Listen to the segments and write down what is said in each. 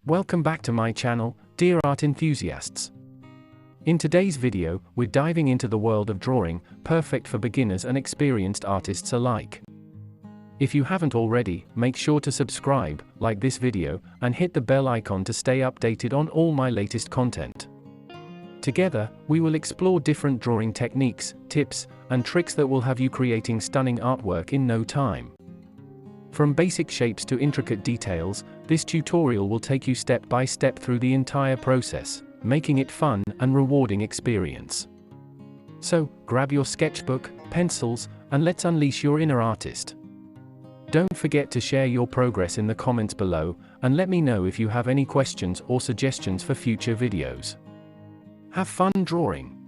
Welcome back to my channel, dear art enthusiasts. In today's video, we're diving into the world of drawing, perfect for beginners and experienced artists alike. If you haven't already, make sure to subscribe, like this video, and hit the bell icon to stay updated on all my latest content. Together, we will explore different drawing techniques, tips, and tricks that will have you creating stunning artwork in no time. From basic shapes to intricate details, this tutorial will take you step by step through the entire process, making it fun and rewarding experience. So, grab your sketchbook, pencils, and let's unleash your inner artist. Don't forget to share your progress in the comments below, and let me know if you have any questions or suggestions for future videos. Have fun drawing!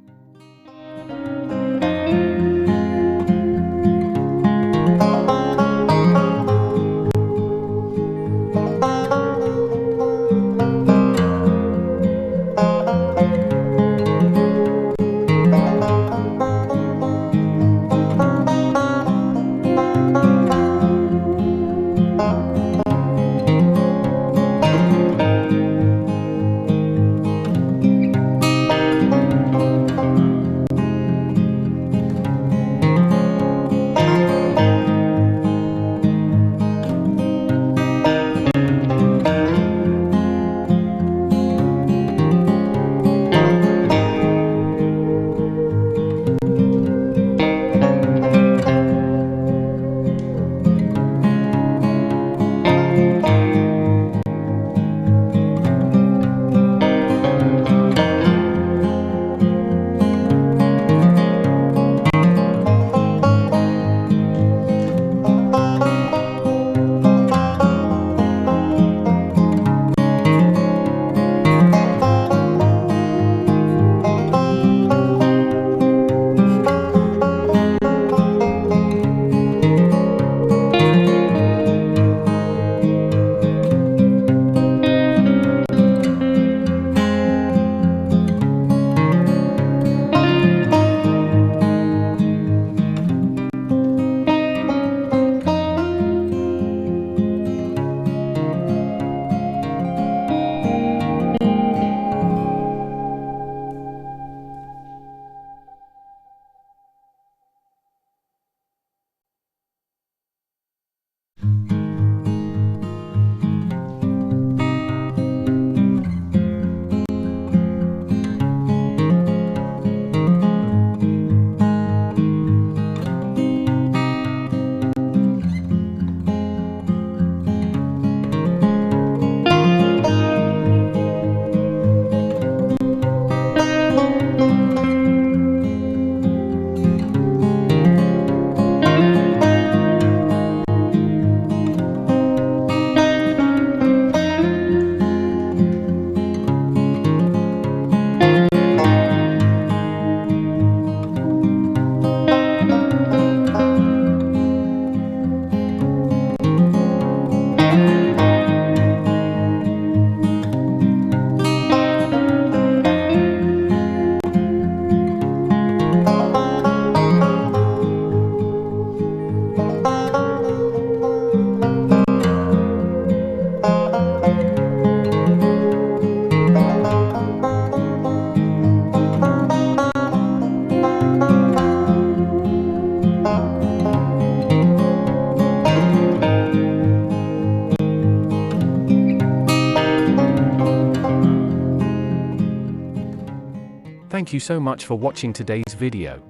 Thank you so much for watching today's video.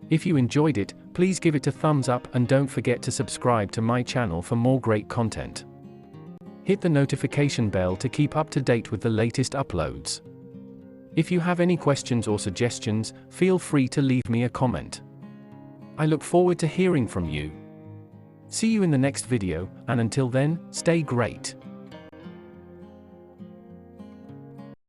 If you enjoyed it, please give it a thumbs up and don't forget to subscribe to my channel for more great content. Hit the notification bell to keep up to date with the latest uploads. If you have any questions or suggestions, feel free to leave me a comment. I look forward to hearing from you. See you in the next video, and until then, stay great.